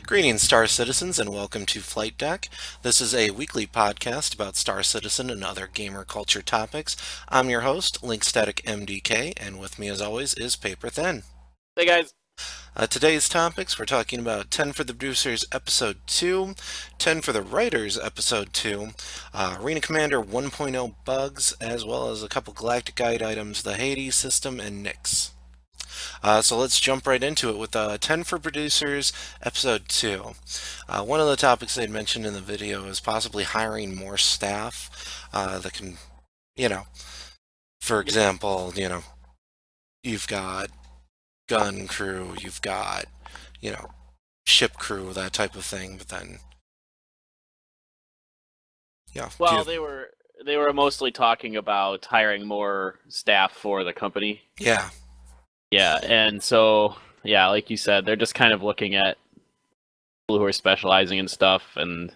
Greetings, Star Citizens, and welcome to Flight Deck. This is a weekly podcast about Star Citizen and other gamer culture topics. I'm your host, Linkstatic MDK, and with me as always is Paper Thin. Hey guys. Today's topics, we're talking about 10 for the Producers Episode 2, 10 for the Writers Episode 2, Arena Commander 1.0 bugs, as well as a couple Galactic Guide items, the Hades system, and Nyx. So let's jump right into it with 10 for Producers, Episode 2. One of the topics they'd mentioned in the video is possibly hiring more staff that can, you know, for Yep. example, you've got gun crew, you've got, you know, ship crew, that type of thing, but then, yeah, do you Well, have, they were mostly talking about hiring more staff for the company. yeah, Yeah, and so yeah, like you said, they're just kind of looking at people who are specializing in stuff, and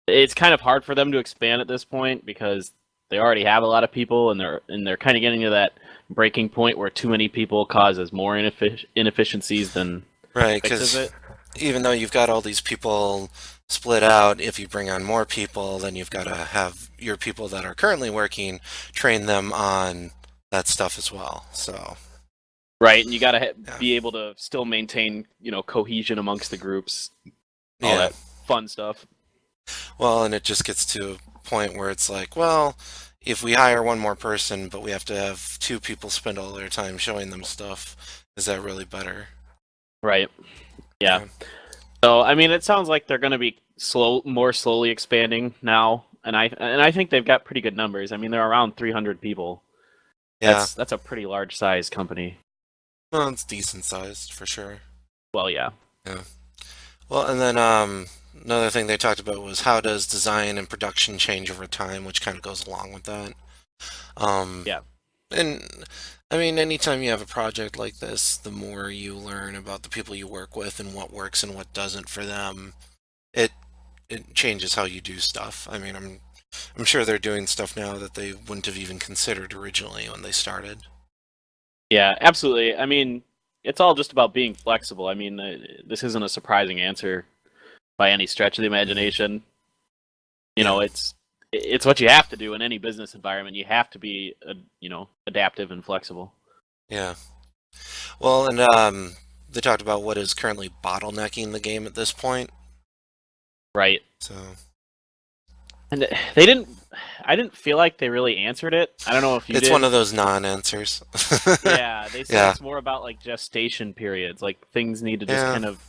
it's kind of hard for them to expand at this point because they already have a lot of people, and they're kind of getting to that breaking point where too many people causes more inefficiencies than right, fixes because it. even though you've got all these people split out, if you bring on more people, then you've got to have your people that are currently working train them on that stuff as well. So, Right, and you got to yeah, be able to still maintain, cohesion amongst the groups, all yeah. that fun stuff. Well, and it just gets to a point where it's like, well, if we hire one more person, but we have to have two people spend all their time showing them stuff, is that really better? Right. Yeah. Yeah. So I mean, it sounds like they're going to be more slowly expanding now, and I think they've got pretty good numbers. I mean, they're around 300 people. Yeah. That's a pretty large size company. Well, it's decent sized for sure. Well, yeah. Yeah. Well, and then another thing they talked about was how does design and production change over time, which kind of goes along with that. Um, Yeah. and I mean, anytime you have a project like this, the more you learn about the people you work with and what works and what doesn't for them, it it changes how you do stuff. I mean, I'm sure they're doing stuff now that they wouldn't have even considered originally when they started. Yeah, absolutely. I mean, it's all just about being flexible. I mean, this isn't a surprising answer by any stretch of the Hmm. imagination. Yeah, It's what you have to do in any business environment. You have to be, adaptive and flexible. yeah. Well, and they talked about what is currently bottlenecking the game at this point. Right. So, And they didn't. I didn't feel like they really answered it. I don't know if you it's one did. of those non-answers. Yeah, they said Yeah, it's more about like gestation periods. Like things need to just yeah. kind of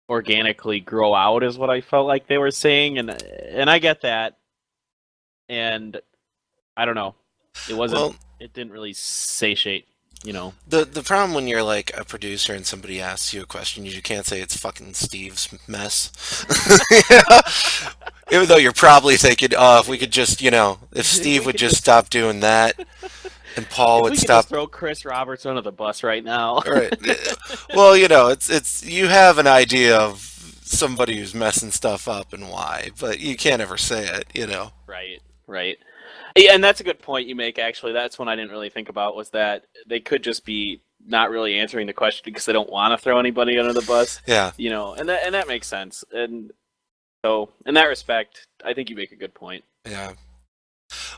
organically grow out, is what I felt like they were saying, and I get that. And I don't know. It wasn't. Well, It didn't really satiate. You know. the problem when you're like a producer and somebody asks you a question, you can't say it's fucking Steve's mess. Yeah. Even though you're probably thinking, oh, if we could just, if If Steve we would could just just. stop doing that and Paul If would we could just stop. throw Chris Roberts under the bus right now. All right. Well, it's you have an idea of somebody who's messing stuff up and why, but you can't ever say it. Right. Right. Yeah, and that's a good point you make. Actually, that's one I didn't really think about. Was that they could just be not really answering the question because they don't want to throw anybody under the bus, Yeah, and that makes sense. And so, in that respect, I think you make a good point. yeah.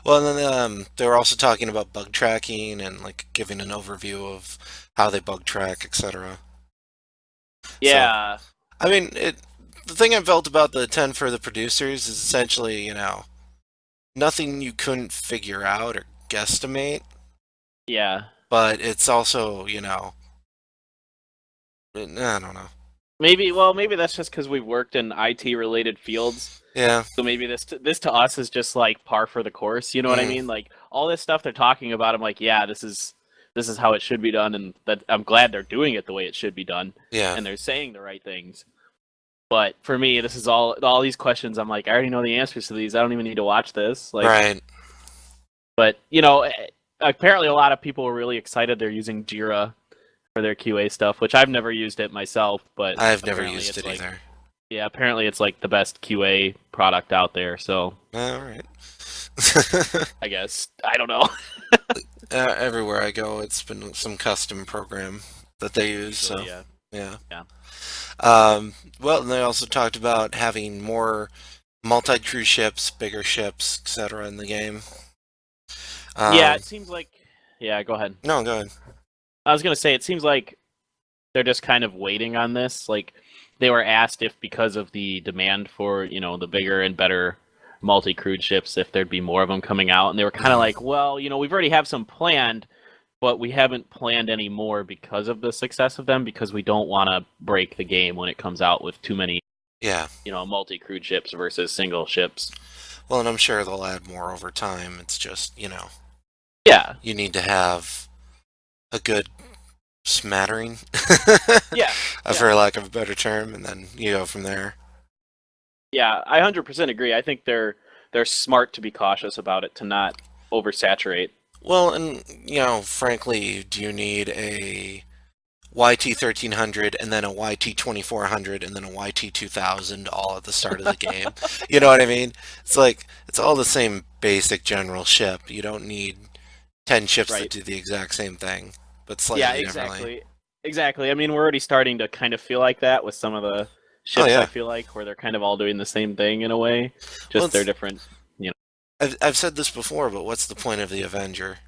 Well, and then they were also talking about bug tracking and like giving an overview of how they bug track, etc. So, Yeah, I mean, the thing I felt about the 10 for the producers is essentially, nothing you couldn't figure out or guesstimate, yeah. but it's also, I don't know. Maybe that's just because we've worked in IT related fields. Yeah. So maybe this to us is just like par for the course. You know what I Mm, mean? Like all this stuff they're talking about, I'm like, yeah, this is how it should be done, and that I'm glad they're doing it the way it should be done, yeah. and they're saying the right things. But for me, this is all these questions. I'm like, I already know the answers to these. I don't even need to watch this. Like, Right. but apparently a lot of people were really excited. They're using Jira for their QA stuff, which I've never used it myself, but I've never apparently used it's it like, either. yeah, apparently it's like the best QA product out there. So All right. I guess I don't know. Everywhere I go, it's been some custom program that they use. Usually, So yeah. Yeah. Yeah. Well, and they also talked about having more multi-crew ships, bigger ships, etc. in the game. Yeah, Um, it seems like. Yeah, go ahead. no, go ahead. I was gonna say it seems like they're just kind of waiting on this. Like they were asked if because of the demand for the bigger and better multi-crewed ships, if there'd be more of them coming out, and they were kind of Mhm. like, well, we've already have some planned, but we haven't planned any more because of the success of them because we don't want to break the game when it comes out with too many Yeah. multi-crewed ships versus single ships. Well, and I'm sure they'll add more over time. It's just, Yeah, you need to have a good smattering, yeah, for yeah, lack of a better term, and then you go from there. yeah. I 100% agree. I think they're smart to be cautious about it to not oversaturate. Well, and, frankly, do you need a YT 1300 and then a YT 2400 and then a YT 2000 all at the start of the game? You know what I mean? It's like, it's all the same basic general ship. You don't need 10 ships that Right. do the exact same thing, but Yeah, slightly differently. exactly. Exactly. I mean, we're already starting to kind of feel like that with some of the Oh, ships, I yeah. feel like, where they're kind of all doing the same thing in a way. Well, Just they're different, you know. I've said this before, but what's the point of the Avenger?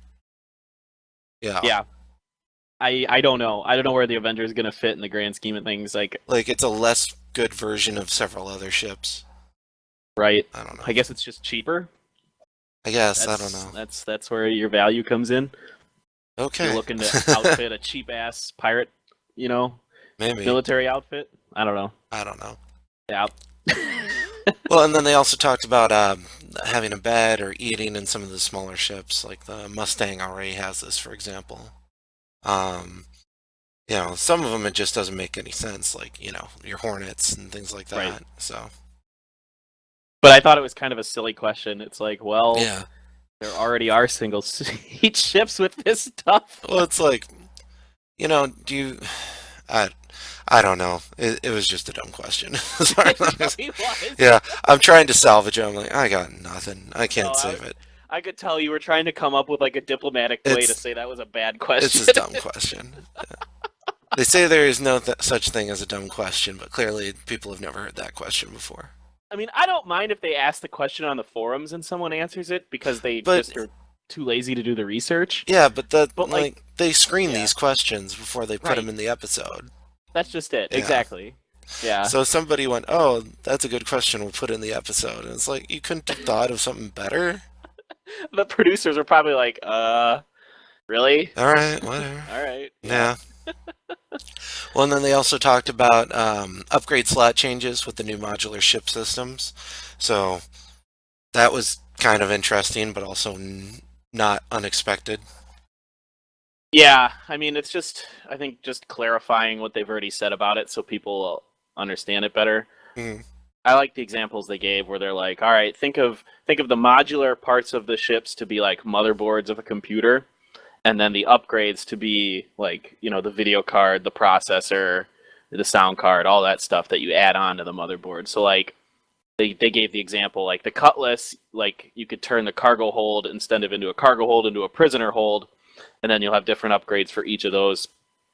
Yeah. Yeah. I don't know. I don't know where the Avengers is going to fit in the grand scheme of things. Like, Like, it's a less good version of several other ships. right. I don't know. I guess it's just cheaper. I guess. I don't That's know. that's that's where your value comes in. You're Okay. looking to outfit a cheap ass pirate, you know, Maybe. military outfit. I don't know. I don't know. Yeah. Well, and then they also talked about having a bed or eating in some of the smaller ships, like the Mustang already has this, for example. Um, some of them it just doesn't make any sense, like, your Hornets and things like Right. that. So, But I thought it was kind of a silly question. It's like, well, yeah. there already are single seat ships with this stuff. Well, it's like, do you, I, I don't know. It was just a dumb question. Sorry. It really was. Yeah, I'm trying to salvage it. I'm like, I got nothing. I No, can't save it. I could tell you were trying to come up with like a diplomatic way to It's say that was a bad it's a question. dumb question. They say there is no such thing as a dumb question, but clearly people have never heard that question before. I mean, I don't mind if they ask the question on the forums and someone answers it because they But just are too lazy to do the research. yeah, but But like, they screen yeah, these questions before they put them right. in the episode. That's just it. Yeah. Exactly. Yeah. So somebody went, "Oh, that's a good question. We'll put it in the episode." And it's like you couldn't have thought of something better. The producers are probably like, really? All right, whatever. All right. Yeah. Yeah. Well, and then they also talked about upgrade slot changes with the new modular ship systems. So that was kind of interesting, but also not unexpected. Yeah, I mean, it's just I think just clarifying what they've already said about it so people will understand it better. Mm, I like the examples they gave where they're like, all right, think of the modular parts of the ships to be like motherboards of a computer, and then the upgrades to be like, the video card, the processor, the sound card, all that stuff that you add on to the motherboard. So like they gave the example like the cutlass, like you could turn the cargo hold instead of into a cargo hold into a prisoner hold, and then you'll have different upgrades for each of those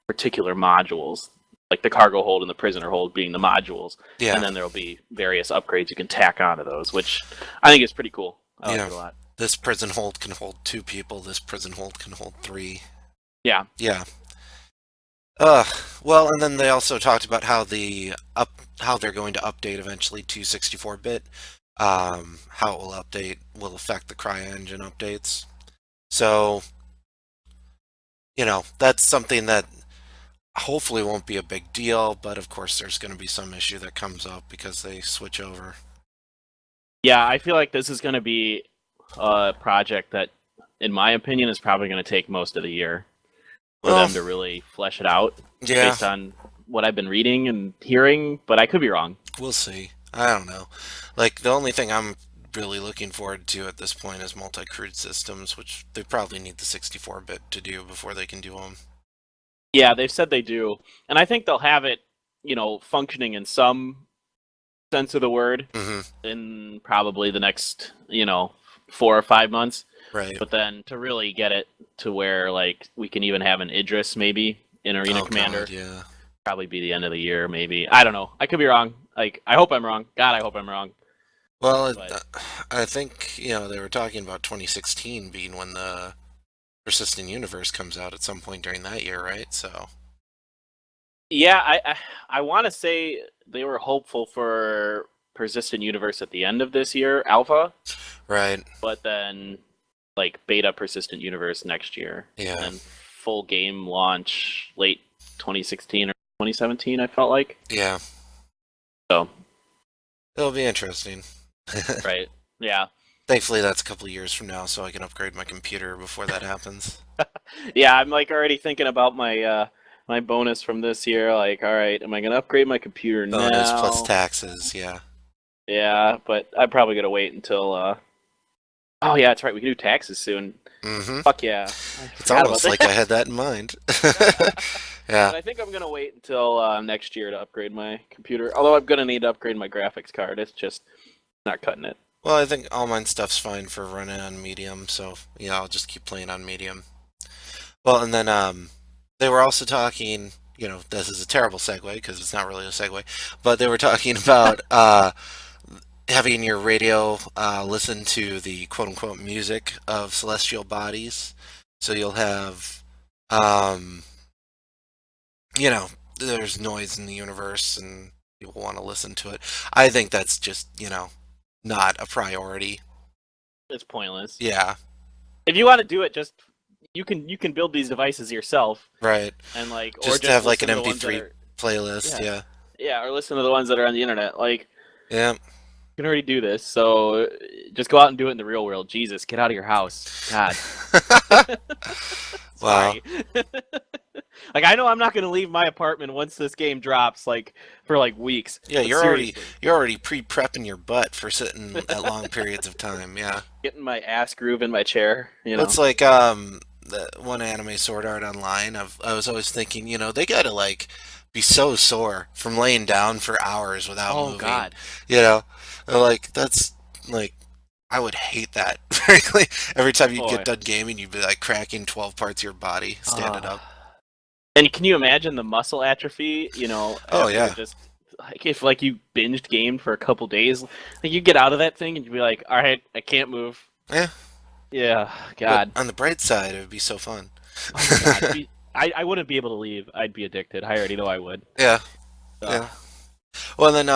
particular modules, like the cargo hold and the prisoner hold being the modules, and yeah, then there'll be various upgrades you can tack onto those, which I think is pretty cool. I like yeah. it a lot. This prison hold can hold two people. This prison hold can hold three. Yeah, Yeah. Well, and then they also talked about how they're going to update eventually to 64-bit. How it will update will affect the CryEngine updates. So, that's something that hopefully won't be a big deal, but of course there's going to be some issue that comes up because they switch over. yeah. I feel like this is going to be a project that, in my opinion, is probably going to take most of the year for Well, them to really flesh it out, yeah, based on what I've been reading and hearing. But I could be wrong. we'll see. I don't know. Like, the only thing I'm really looking forward to at this point is multi-crewed systems, which they probably need the 64-bit to do before they can do them. Yeah, they've said they do, and I think they'll have it, functioning in some sense of the word Hmm. in probably the next, 4 or 5 months. Right. But then to really get it to where like we can even have an Idris maybe in Arena Oh God, Commander, yeah. Probably be the end of the year, maybe. I don't know. I could be wrong. Like, I hope I'm wrong. God, I hope I'm wrong. Well, But I think, they were talking about 2016 being when the Persistent Universe comes out at some point during that year, right? So, yeah, I want to say they were hopeful for Persistent Universe at the end of this year, Alpha, right. but then like Beta Persistent Universe next year, and Yeah. then full game launch late 2016 or 2017. I felt like Yeah. so. It'll be interesting. Right. Yeah. Thankfully, that's a couple of years from now, so I can upgrade my computer before that happens. Yeah, I'm like already thinking about my bonus from this year. Like, all right, am I gonna upgrade my computer Bonus plus now? taxes, yeah. Yeah, but I'm probably gonna wait until. Oh yeah, that's right. We can do taxes soon. Mm-hmm. Fuck yeah, I It's forgot about almost like I that. had that in mind. But Yeah. I think I'm gonna wait until next year to upgrade my computer. Although I'm gonna need to upgrade my graphics card. It's just not cutting it. Well, I think all mine stuff's fine for running on medium, so yeah, I'll just keep playing on medium. Well, and then they were also talking. This is a terrible segue because it's not really a segue, but they were talking about having your radio listen to the quote unquote music of celestial bodies. So you'll have, um, you know, there's noise in the universe and people want to listen to it. I think that's just, not a priority. It's pointless. Yeah, If you want to do it, just you can build these devices yourself right. and like or Just just have like an listen to the ones that MP3 are playlist. yeah Yeah, yeah or listen to the ones that are on the internet. Like yeah. you can already do this, so just go out and do it in the real world. Jesus, get out of your house. God. Wow. Sorry. Like I know I'm not gonna leave my apartment once this game drops, like for like weeks. Yeah, But seriously, you're already pre-prepping your butt for sitting at long periods of time. Yeah. getting my ass groove in my chair, you Well, it's know. like the one anime Sword Art Online. I was always thinking, they gotta like be so sore from laying down for hours without Oh moving. God. You know, like that's like I would hate that. Frankly, every time you'd get Boy. done gaming, you'd be like cracking 12 parts of your body standing up. Uh, and can you imagine the muscle atrophy? You know, Oh after yeah, just like if like you binged gamed for a couple days, like you get out of that thing and you'd be like, all right, I can't move. yeah. Yeah, But God. on the bright side, it would be so fun. Oh my God. I wouldn't be able to leave. I'd be addicted. I already know I would. Yeah, Ugh. yeah. Well, then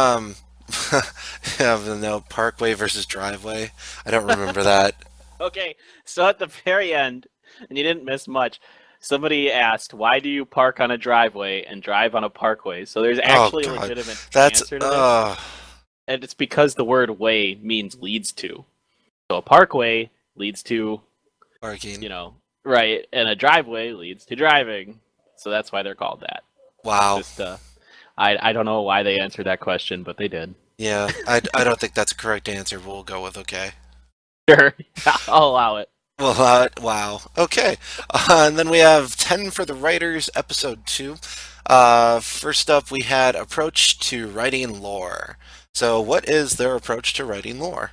yeah, no Parkway versus Driveway. I don't remember that. Okay, so at the very end, and you didn't miss much, somebody asked, "Why do you park on a driveway and drive on a parkway?" So there's Oh actually a God, legitimate that's answer to this, and it's because the word "way" means leads to. So a parkway leads to, parking. right, and a driveway leads to driving. So that's why they're called that. Wow. Just I don't know why they answered that question, but they did. Yeah, I don't think that's a correct answer, but we'll go with okay. Sure, I'll allow it. Well, wow. Okay. And then we have 10 for the writers, episode 2. First up, we had approach to writing lore. So, what is their approach to writing lore?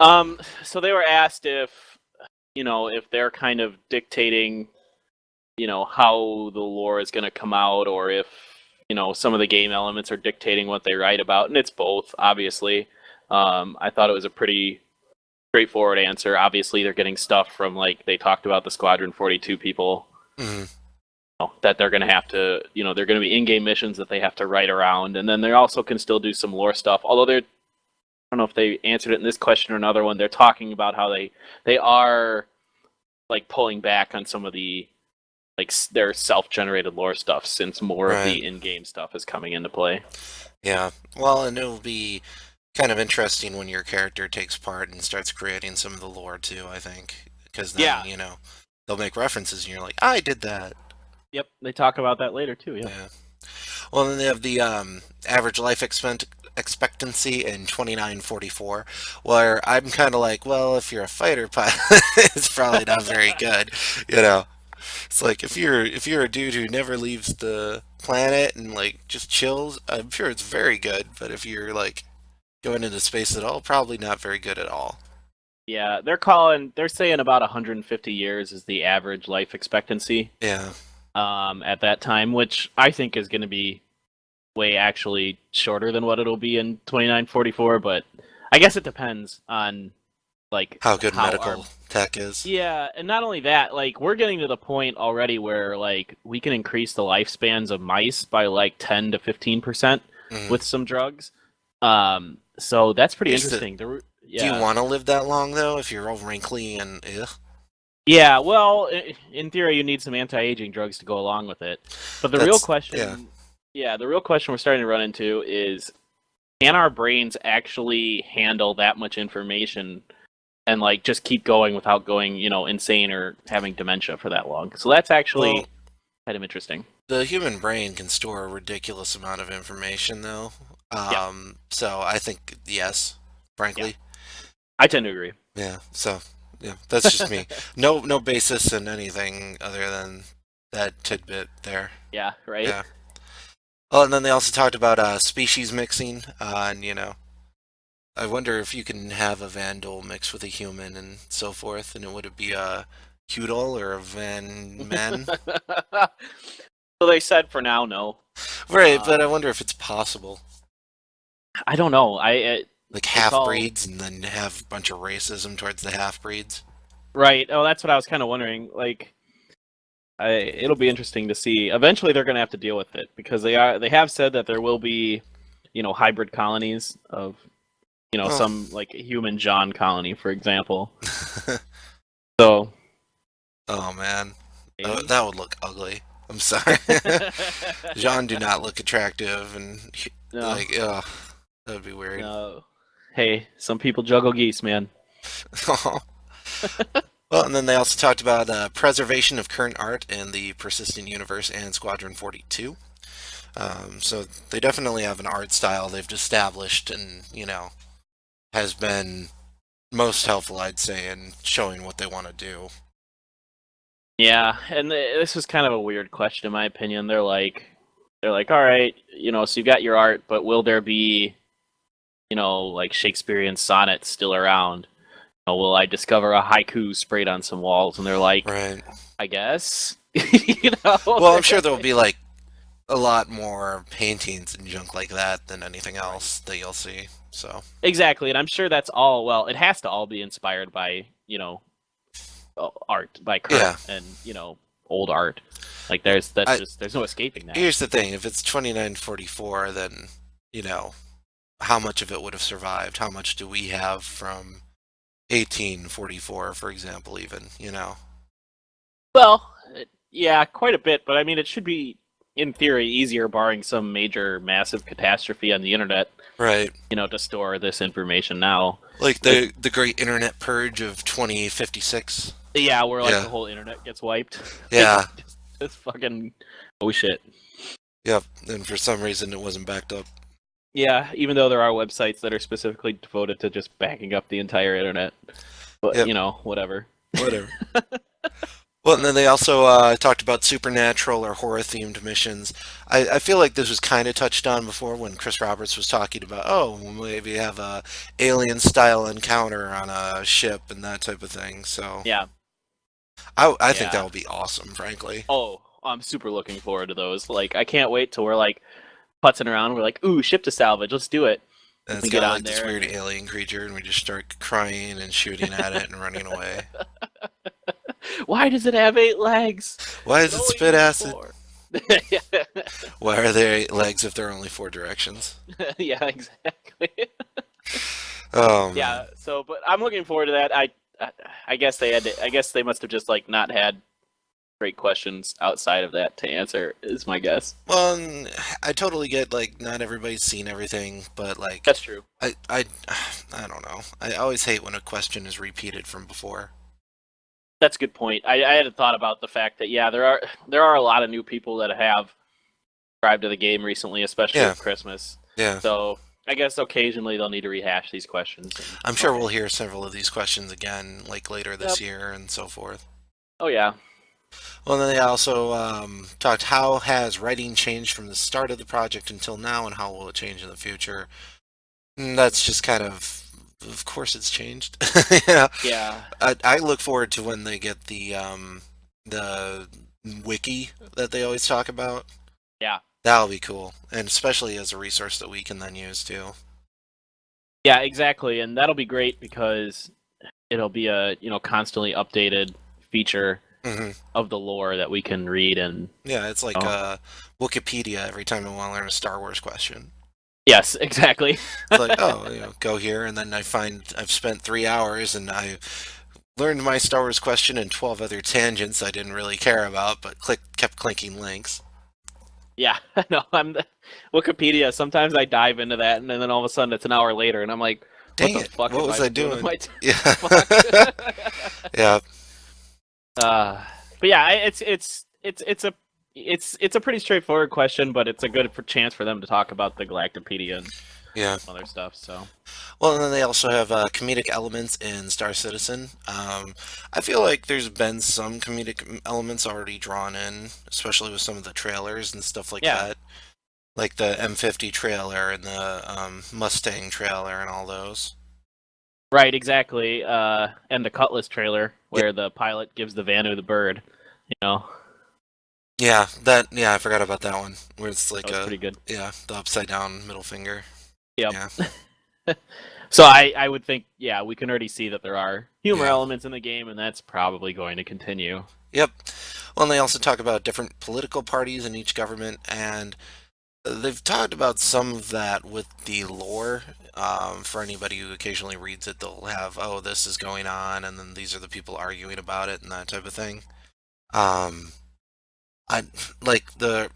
So they were asked if they're kind of dictating, how the lore is going to come out, or if, some of the game elements are dictating what they write about, and it's both, obviously. I thought it was a pretty straightforward answer. Obviously, they're getting stuff from, like, they talked about the Squadron 42 people, Mhm. that they're going to have to, they're going to be in-game missions that they have to write around, and then they also can still do some lore stuff, although they're I don't know if they answered it in this question or another one. They're talking about how they are like pulling back on some of the like their self-generated lore stuff since more of Right. the in-game stuff is coming into play. Yeah. Well, and it'll be kind of interesting when your character takes part and starts creating some of the lore too, I think. Because then, Yeah. they'll make references and you're like, I did that. Yep. They talk about that later too. Yep. Yeah. Well, then they have the average life expectancy in 2944, where I'm kind of like, well, if you're a fighter pilot, it's probably not very good. You know, it's like if you're a dude who never leaves the planet and like just chills, I'm sure it's very good. But if you're like going into space at all, probably not very good at all. Yeah. They're saying about 150 years is the average life expectancy. Yeah. at that time, which I think is going to be way actually shorter than what it'll be in 2944. But I guess it depends on like How good how our medical tech is. yeah, and not only that, like we're getting to the point already where like we can increase the lifespans of mice by like 10 to 15% Mm. with some drugs. So that's pretty Here's the. interesting. Do you Yeah, want to live that long though? If you're all wrinkly and ugh? yeah. Well, in theory, you need some anti-aging drugs to go along with it. But the real That's yeah. question, yeah, the real question we're starting to run into is, can our brains actually handle that much information and like just keep going without going, insane or having dementia for that long? So that's actually Well, kind of interesting. the human brain can store a ridiculous amount of information though. Yeah, So I think yes, yeah, frankly. I tend to agree. Yeah. So yeah, that's just me. No basis in anything other than that tidbit there. Yeah, right. Yeah. Oh, and then they also talked about species mixing, and I wonder if you can have a Vandal mix with a human and so forth, and would it be a Hudol or a Van Man? So they said for now, no. Right, but I Um, wonder if it's possible. I don't know. Like It's half all breeds and then have a bunch of racism towards the half breeds. right. Oh, that's what I was kind of wondering. Like, it'll be interesting to see. Eventually, they're going to have to deal with it because they have said that there will be, hybrid colonies of, Well, some like human John colony, for example. So oh man, maybe. that would look ugly. I'm sorry. Jean do not look attractive, and No, like, ugh, that would be weird. no. Hey, some people juggle geese, man. Well, and then they also talked about preservation of current art in the Persistent Universe and Squadron 42. So they definitely have an art style they've established and, has been most helpful, I'd say, in showing what they want to do. Yeah, and this was kind of a weird question in my opinion. They're like, all right, so you've got your art, but will there be, like Shakespearean sonnets still around? Will I discover a haiku sprayed on some walls? And they're like, Right. I guess, you know. Well, I'm sure there'll be like a lot more paintings and junk like that than anything Right. else that you'll see. So, Exactly, and I'm sure that's all. Well, it has to all be inspired by art, by current yeah. and old art. Like that's I just there's no escaping that. Here's the thing, if it's 2944, then, you know, how much of it would have survived? How much do we have from 1844, for example, even? Well, yeah, quite a bit, but I mean, it should be, in theory, easier barring some major, massive catastrophe on the internet, Right. to store this information now. Like Like, the great internet purge of 2056. yeah, where like Yeah. the whole internet gets wiped. Like, Yeah. just fucking, oh shit. Yep. And for some reason it wasn't backed up. Yeah, even though there are websites that are specifically devoted to just backing up the entire internet, but Yep. whatever. Whatever. Well, and then they also talked about supernatural or horror themed missions. I feel like this was kind of touched on before when Chris Roberts was talking about, oh, maybe have a alien style encounter on a ship and that type of thing. So Yeah, I think that yeah. would be awesome, frankly. Oh, I'm super looking forward to those. Like, I can't wait till we're like putzing around. We're like, ooh, ship to salvage. Let's do it. And We it's get got on like this there, and weird they're alien creature, and we just start crying and shooting at it and running away. why does it have 8 legs? Why It does it only spit needs acid? four. Why are there 8 legs if there are only 4 directions? Yeah, exactly. Oh man. Yeah. So, but I'm looking forward to that. I guess they had. I guess they must have just like not had great questions outside of that to answer. Is my guess. Well, I totally get like not everybody's seen everything, but like That's true. I don't know. I always hate when a question is repeated from before. That's a good point. I had thought about the fact that yeah, there are a lot of new people that have subscribed to the game recently, especially Yeah, with Christmas. yeah. So I guess occasionally they'll need to rehash these questions. And, I'm sure we'll okay. hear several of these questions again, like later this Yep. year and so forth. Oh yeah. Well, then they also talked how has writing changed from the start of the project until now, and how will it change in the future. And that's just kind of course, it's changed. Yeah, Yeah. I look forward to when they get the wiki that they always talk about. Yeah. That'll be cool, and especially as a resource that we can then use too. Yeah, exactly, and that'll be great because it'll be a constantly updated feature Hmm. of the lore that we can read and Yeah, it's like oh Wikipedia every time I want to learn a Star Wars question. yes, exactly. It's like, oh, go here, and then I find I've spent 3 hours and I learned my Star Wars question and 12 other tangents I didn't really care about, but kept clinking links. Yeah, no, Wikipedia. Sometimes I dive into that, and then all of a sudden it's an hour later, and I'm like, "What Dang the it! fuck What have was I I been doing with doing? my time? Yeah, Fuck." yeah, But yeah, it's a pretty straightforward question, but it's a good chance for them to talk about the Galactopedia and yeah. other stuff. So Well, and then they also have comedic elements in Star Citizen. I feel like there's been some comedic elements already drawn in, especially with some of the trailers and stuff like yeah, that, like the M50 trailer and the Mustang trailer and all those. right, exactly. And the Cutlass trailer Yep. where the pilot gives the Vanu the bird. You know, Yeah, that. Yeah, I forgot about that one. Where it's that like was pretty good. the upside down middle finger. Yep. Yeah, So I would think, yeah, we can already see that there are humor yeah, elements in the game, and that's probably going to continue. yep. Well, and they also talk about different political parties in each government, and they've talked about some of that with the lore. For anybody who occasionally reads it, they'll have, oh, this is going on, and then these are the people arguing about it, and that type of thing. Um, I like the.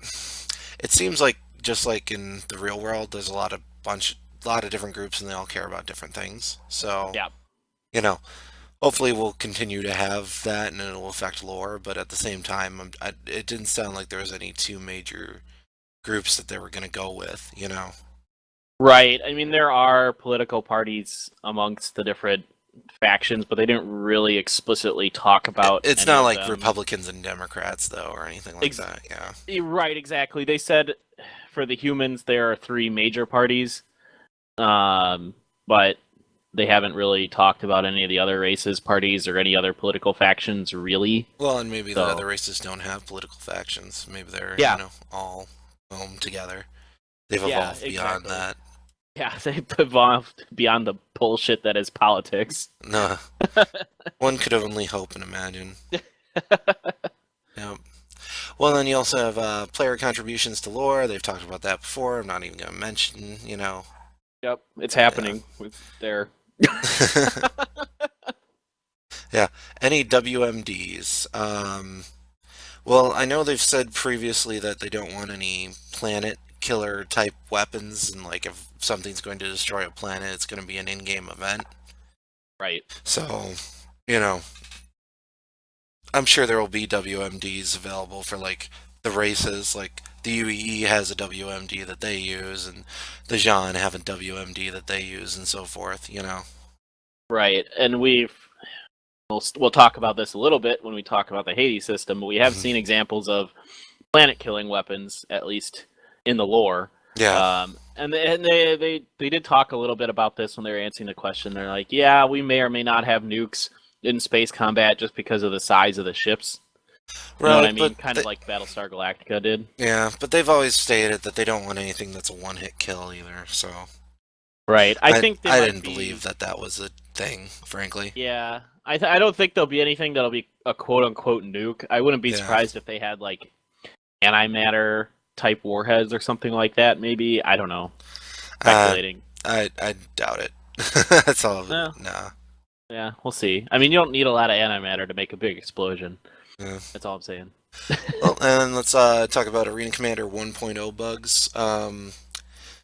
It seems like just like in the real world, there's a lot of different groups, and they all care about different things. So Yeah. you know, hopefully we'll continue to have that, and it'll affect lore. But at the same time, it didn't sound like there was any two major groups that they were going to go with. Right. I mean, there are political parties amongst the different factions, but they didn't really explicitly talk about It's any not of like them. Republicans and Democrats though, or anything like Ex- that. Yeah. right, exactly. They said for the humans there are three major parties, but they haven't really talked about any of the other races, parties, or any other political factions, really. Well, and maybe the other So, races don't have political factions. Maybe they're, yeah, all home together. They've yeah, evolved beyond exactly. that. Yeah, they've evolved beyond the bullshit that is politics. No, one could only hope and imagine. Yeah. Well, then you also have player contributions to lore. They've talked about that before. I'm not even going to mention. Yep, it's Yeah. happening with their. Yeah. Any WMDs? Well, I know they've said previously that they don't want any planet killer type weapons, and like if something's going to destroy a planet, it's going to be an in-game event. Right. So, you know, I'm sure there will be WMDs available for like the races. Like the UEE has a WMD that they use, and the Jean have a WMD that they use, and so forth. Right, and we'll talk about this a little bit when we talk about the Hades system, but we have Mhm. seen examples of planet-killing weapons, at least in the lore. Yeah. And they did talk a little bit about this when they were answering the question. They're like, yeah, we may or may not have nukes in space combat just because of the size of the ships. You know what Right, I mean? Kind of like Battlestar Galactica did. but they've always stated that they don't want anything that's a one-hit kill either. So Right. I I think they I might didn't be. believe that that was a thing, frankly. Yeah. I don't think there'll be anything that'll be a quote unquote nuke. I wouldn't be Yeah. surprised if they had like antimatter type warheads or something like that. Maybe I don't know. Uh, Speculating. I doubt it. That's all. No. Nah. Yeah, we'll see. I mean, you don't need a lot of antimatter to make a big explosion. Yeah. That's all I'm saying. Well, and let's talk about Arena Commander 1.0 bugs.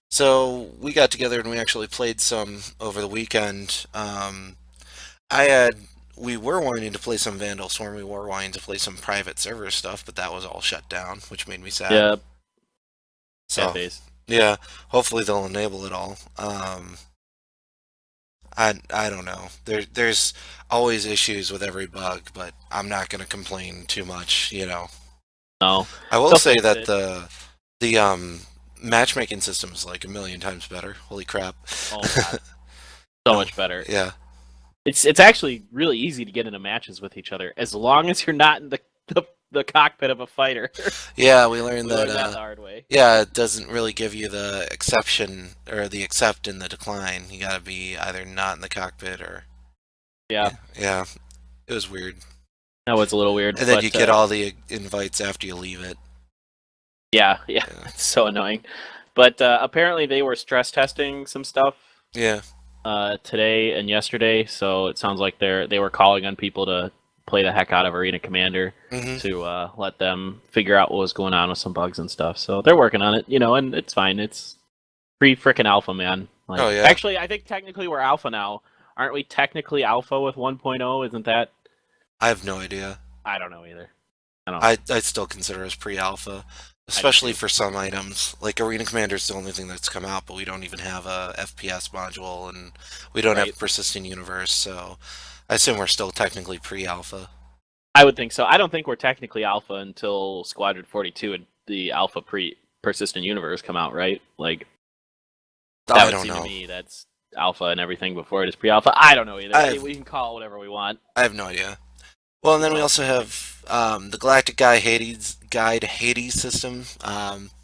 So we got together and we actually played some over the weekend. I had we were wanting to play some Vandal Swarm. We were wanting to play some private server stuff, but that was all shut down, which made me sad. Yeah, sad So face. yeah, hopefully they'll enable it all. I don't know. There's always issues with every bug, but I'm not gonna complain too much. No, I will they'll say fix that it. the matchmaking system is like a million times better. Holy crap! Oh god, so No, much better. yeah, It's actually really easy to get into matches with each other as long as you're not in the the cockpit of a fighter. Yeah, we learned We that. learned that the hard way. Yeah, it doesn't really give you the exception or the accept and the decline. You gotta be either not in the cockpit or Yeah, yeah, yeah. It was weird. that was a little weird, And then you but get all the invites after you leave it. yeah, yeah, Yeah, it's so annoying. But apparently they were stress testing some stuff yeah. today and yesterday, so it sounds like they were calling on people to play the heck out of Arena Commander Hmm. to let them figure out what was going on with some bugs and stuff. So they're working on it, and it's fine. It's pre frickin' alpha, man. Oh Like, yeah. actually, I think technically we're alpha now. Aren't we technically alpha with 1.0? Isn't that? I have no idea. I don't know either. I don't. I still consider us pre-alpha, I do especially too. for some items. Like Arena Commander is the only thing that's come out, but we don't even have a FPS module, and we don't Right. have persistent universe. So I assume we're still technically pre-alpha. I would think so. I don't think we're technically alpha until Squadron 42 and the alpha pre persistent universe come out, right? Like that I would don't seem to know. me that's alpha and everything before it is pre-alpha. I don't know either. I have We can call it whatever we want. I have no idea. Well, and then we So also have the Galactic Guide Hades system.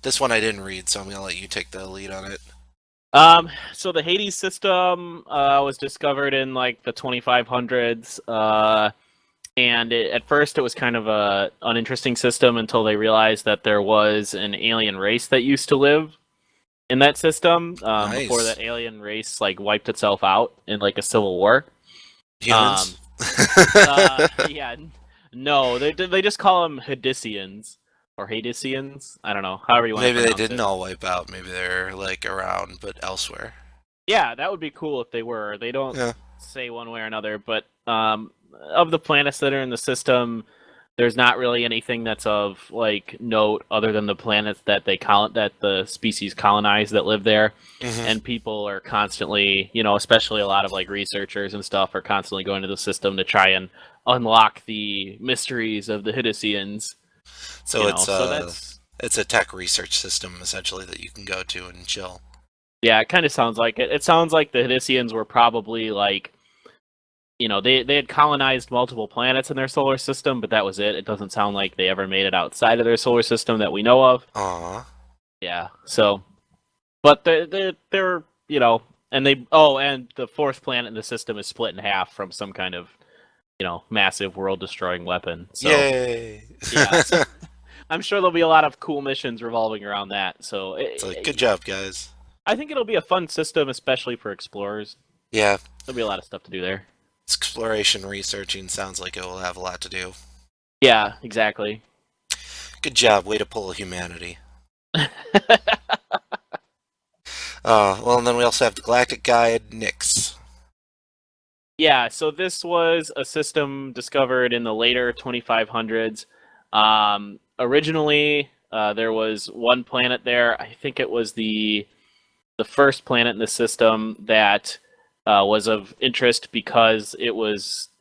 This one I didn't read, so I'm gonna let you take the lead on it. so the Hades system was discovered in like the 2500s. And at first, it was kind of a uninteresting system until they realized that there was an alien race that used to live in that system before Nice. that alien race like wiped itself out in like a civil war. Um, Humans. yeah, no, they just call them Hadesians or Hadesians. I don't know, however you want to Maybe they pronounce didn't it. all wipe out. Maybe they're like around, but elsewhere. Yeah, that would be cool if they were. They don't Yeah. say one way or another, but of the planets that are in the system, there's not really anything that's of like note other than the planets that that the species colonize that live there, Hmm. and people are constantly, especially a lot of like researchers and stuff are constantly going to the system to try and unlock the mysteries of the Hidisians. So So that's it's a tech research system essentially that you can go to and chill. yeah, it kind of sounds like it. It sounds like the Hidisians were probably like they had colonized multiple planets in their solar system, but that was it. It doesn't sound like they ever made it outside of their solar system that we know of. Aw. Yeah. So, but they're and and the fourth planet in the system is split in half from some kind of massive world destroying weapon. So Yay. yeah, so I'm sure there'll be a lot of cool missions revolving around that. So It's like, good job, guys. I think it'll be a fun system, especially for explorers. Yeah, There'll be a lot of stuff to do there. exploration researching sounds like it will have a lot to do. Yeah, exactly. Good job, way to pull humanity. Well, and then we also have the Galactic Guide Nix. Yeah, so this was a system discovered in the later 2500s. Originally, there was one planet there. I think it was the first planet in the system that was of interest because it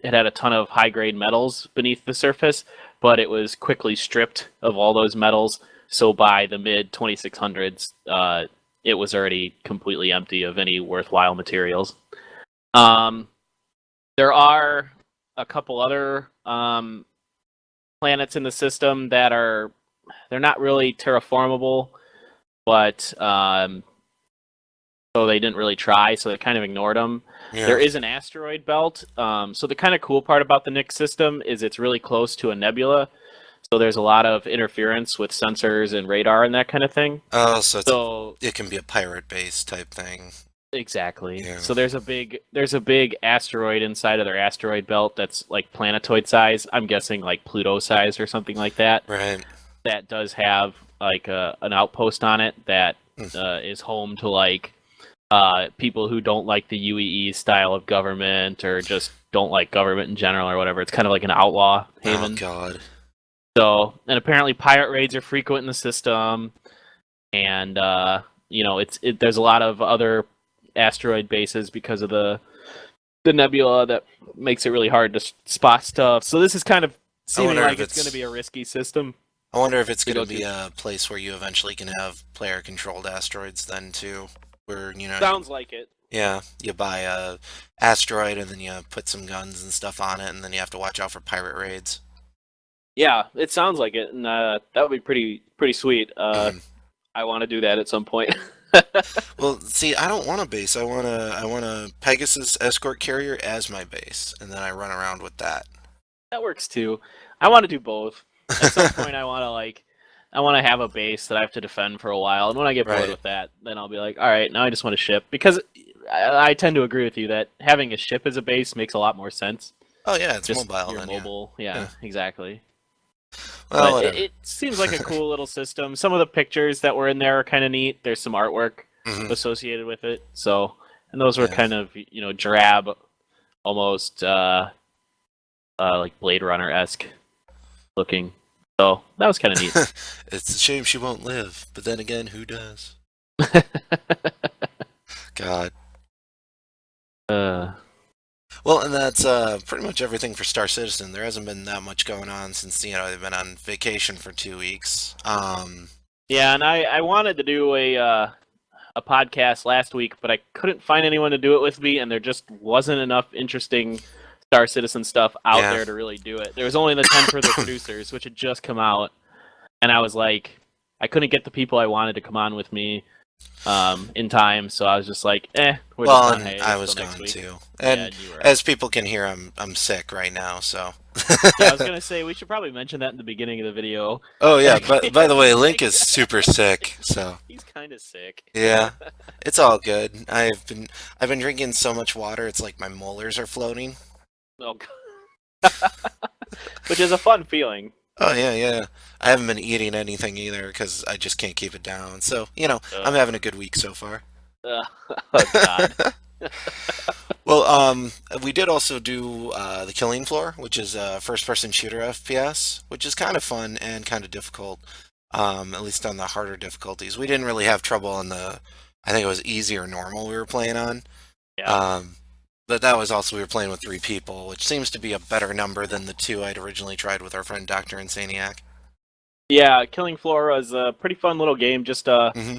had a ton of high grade metals beneath the surface, but it was quickly stripped of all those metals. So by the mid 2600s, it was already completely empty of any worthwhile materials. Um, there are a couple other planets in the system that they're not really terraformable, but so they didn't really try, so they kind of ignored them. Yeah. There is an asteroid belt. So the kind of cool part about the Nix system is it's really close to a nebula, so there's a lot of interference with sensors and radar and that kind of thing. Oh, so So it can be a pirate base type thing. exactly. Yeah. So there's a big asteroid inside of their asteroid belt that's like planetoid size. I'm guessing like Pluto size or something like that. Right. That does have like an outpost on it that Hmm. is home to like people who don't like the UEE style of government or just don't like government in general or whatever. It's kind of like an outlaw Oh haven. God. So, and apparently pirate raids are frequent in the system, and there's a lot of other asteroid bases because of the nebula that makes it really hard to spot stuff. So this is kind of I seeming wonder like if it's going to it's be a risky system I wonder if it's to going go to be to. a place where you eventually can have player controlled asteroids then too, where Sounds like it. yeah, you buy a asteroid and then you put some guns and stuff on it, and then you have to watch out for pirate raids. Yeah, it sounds like it, and that would be pretty sweet. Mhm. I want to do that at some point. Well, see, I don't want a base. I want a Pegasus escort carrier as my base, and then I run around with that. That works too. I want to do both. At some point, I want to have a base that I have to defend for a while, and when I get bored Right. with that, then I'll be like, all right, now I just want to ship because I tend to agree with you that having a ship as a base makes a lot more sense. Oh yeah, it's Just mobile you're then, yeah. mobile, Yeah. yeah, exactly. Well, But whatever. it seems like a cool little system. Some of the pictures that were in there are kind of neat. There's some artwork Hmm. associated with it, so and those were Yeah. kind of drab, almost like Blade Runner esque looking. So that was kind of neat. It's a shame she won't live, but then again, who does? God. uh, Well, and that's pretty much everything for Star Citizen. There hasn't been that much going on since they've been on vacation for 2 weeks. yeah, and I wanted to do a podcast last week, but I couldn't find anyone to do it with me, and there just wasn't enough interesting Star Citizen stuff out Yeah. there to really do it. There was only the 10 for the producers, which had just come out, and I was like, I couldn't get the people I wanted to come on with me in time, so I was just like, we're just Well, on and I hiatus was till next gone week. too. Yeah, And and you were. as people can hear, I'm sick right now. So. Yeah, I was gonna say we should probably mention that in the beginning of the video. Oh yeah. That But by the way, Link like is super sick. So he's kind of sick. yeah, it's all good. I've been drinking so much water. It's like my molars are floating. Oh, which is a fun feeling. Oh yeah, yeah. I haven't been eating anything either because I just can't keep it down. So I'm Uh, having a good week so far. oh God. Well, we did also do the Killing Floor, which is a first-person shooter FPS, which is kind of fun and kind of difficult, at least on the harder difficulties. We didn't really have trouble on I think it was easy or normal we were playing on. Yeah. Um, but that was also we were playing with 3 people, which seems to be a better number than the two I'd originally tried with our friend Dr. Insaniac. Yeah, Killing Floor was a pretty fun little game, just Hmm.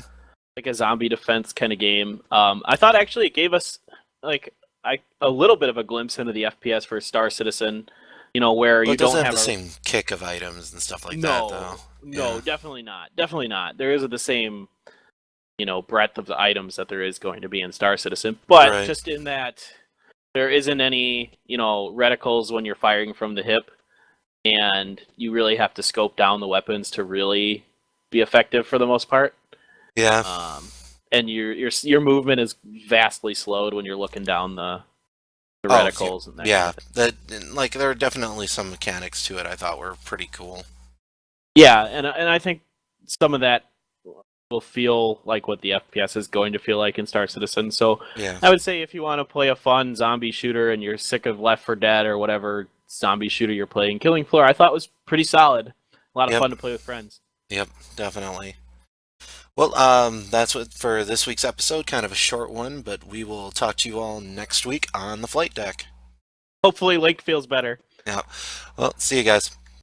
like a zombie defense kind of game. I thought actually it gave us like a little bit of a glimpse into the FPS for Star Citizen, where Well, you it doesn't don't have have the a same kick of items and stuff like that, though. no, no, Yeah. definitely not. Definitely not. There isn't the same, breadth of the items that there is going to be in Star Citizen, but Right. just in that there isn't any, reticles when you're firing from the hip, and you really have to scope down the weapons to really be effective for the most part. Yeah. Um, and your movement is vastly slowed when you're looking down the Oh, reticles and that kind yeah. of thing. That like there are definitely some mechanics to it I thought were pretty cool. Yeah, and I think some of that will feel like what the FPS is going to feel like in Star Citizen. So Yeah. I would say if you want to play a fun zombie shooter and you're sick of Left 4 Dead or whatever zombie shooter you're playing, Killing Floor I thought was pretty solid. A lot of Yep. fun to play with friends. Yep. Definitely. Well, that's what for this week's episode. Kind of a short one, but we will talk to you all next week on the flight deck. Hopefully Lake feels better. Yeah. Well, see you guys.